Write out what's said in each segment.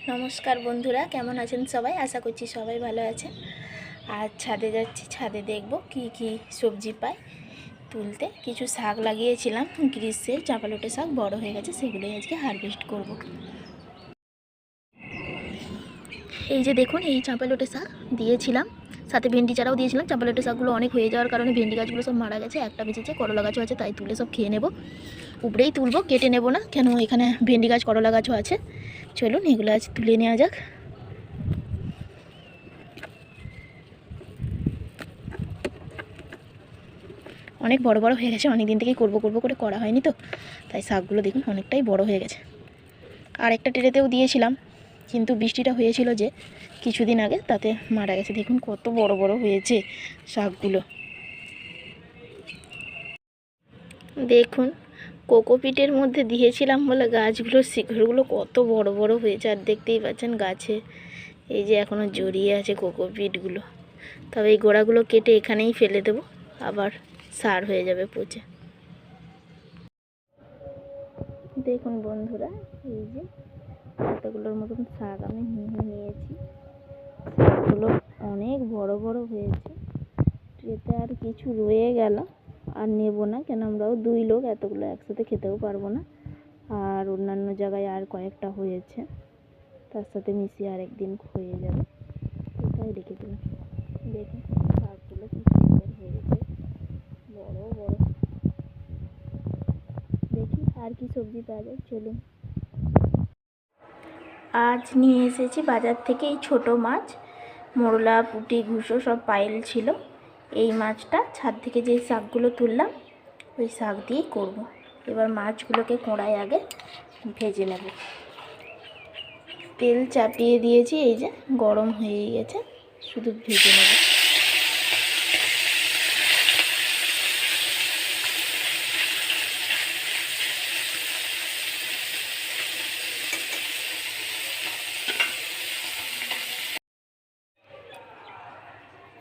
নমস্কার বন্ধুরা, কেমন আছেন সবাই? আশা করছি সবাই ভালো আছেন। আজ ছাদে যাচ্ছি, ছাদে দেখব কি কি সবজি পাই তুলতে। কিছু শাক লাগিয়েছিলাম গ্রীষ্মের, চাঁপালোটে শাক বড় হয়ে গেছে, সেগুলোই আজকে হারভেস্ট করব। এই যে দেখুন, এই চাঁপালোটে শাক দিয়েছিলাম, সাথে ভেন্ডি চারাও দিয়েছিলাম। চাঁপালোটে শাকগুলো অনেক হয়ে যাওয়ার কারণে ভেন্ডি গাছগুলো সব মারা গেছে, একটা বেঁচেছে, করলা গাছও আছে, তাই তুলে সব খেয়ে নেব। উপরেই তুলবো, কেটে নেব না, কেন এখানে ভেন্ডি গাছ করলা গাছও আছে। চলুন এগুলো আজ তুলে নেওয়া যাক। অনেক বড় বড় হয়ে গেছে, অনেক দিন থেকেই করবো করে করা হয়নি তো, তাই শাকগুলো দেখুন অনেকটাই বড় হয়ে গেছে। আর একটা ট্রেতেও দিয়েছিলাম, কিন্তু বৃষ্টিটা হয়েছিল যে কিছুদিন আগে, তাতে মারা গেছে। দেখুন কত বড় বড় হয়েছে শাকগুলো। দেখুন কোকোপিটের মধ্যে দিয়েছিলাম বলে গাছগুলোর শিকড়গুলো কত বড় বড় হয়েছে, আর দেখতেই পাচ্ছেন গাছে এই যে এখনও জড়িয়ে আছে কোকোপিটগুলো। তবে এই গোড়াগুলো কেটে এখানেই ফেলে দেবো, আবার সার হয়ে যাবে পচে। দেখুন বন্ধুরা, এই যে এতগুলোর মতন শাক আমি নিয়েছি, শাকগুলো অনেক বড় বড় হয়েছে। ট্রেতে আর কিছু রয়ে গেল, আর নেব না, কেন আমরাও 2 লোক, এতগুলো একসাথে খেতেও পারবো না। আর অন্যান্য জায়গায় আর কয়েকটা হয়েছে, তার সাথে মিশিয়ে আর একদিন হয়ে যাবে, তাই রেখে দিলাম। দেখুন শাকগুলো কি সুন্দর হয়েছে, বড় বড়। দেখি আর কি সবজি পাওয়া যায়, চলুন। আজ নিয়ে এসেছি বাজার থেকে এই ছোট মাছ, মোরলা, পুঁটি, ঘুষো সব পাইল ছিল। এই মাছটা ছাদ থেকে যে শাকগুলো তুললাম, ওই শাক দিয়েই করব। এবার মাছগুলোকে কড়াই আগে ভেজে নেব। তেল চাপিয়ে দিয়েছি, এই যে গরম হয়ে গেছে, শুধু ভেজে নেব।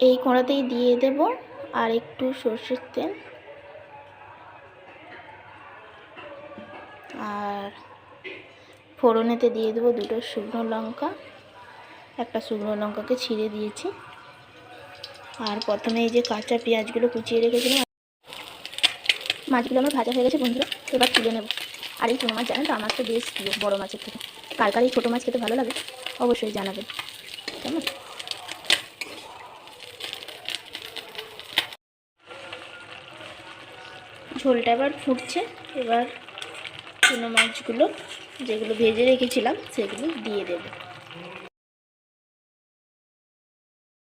এই কড়াতেই দিয়ে দেব আর একটু সর্ষের তেল, আর ফোড়নেতে দিয়ে দেবো 2টো শুকনো লঙ্কা, একটা শুকনো লঙ্কাকে ছিঁড়ে দিয়েছি। আর প্রথমে এই যে কাঁচা পেঁয়াজগুলো কুচিয়ে রেখেছিলাম। মাছগুলো আমার ভাজা হয়ে গেছে বন্ধুরা, এবার তুলে নেব। আর এই ছোটো মাছ জানেন তো, আমার তো বেশ প্রিয় বড়ো মাছের থেকে। কার কার এই ছোটো মাছ খেতে ভালো লাগে অবশ্যই জানাবেন, কেমন। ঝোলটা এবার ফুটছে, এবার ছোটো মাছগুলো যেগুলো ভেজে রেখেছিলাম সেগুলো দিয়ে দেব।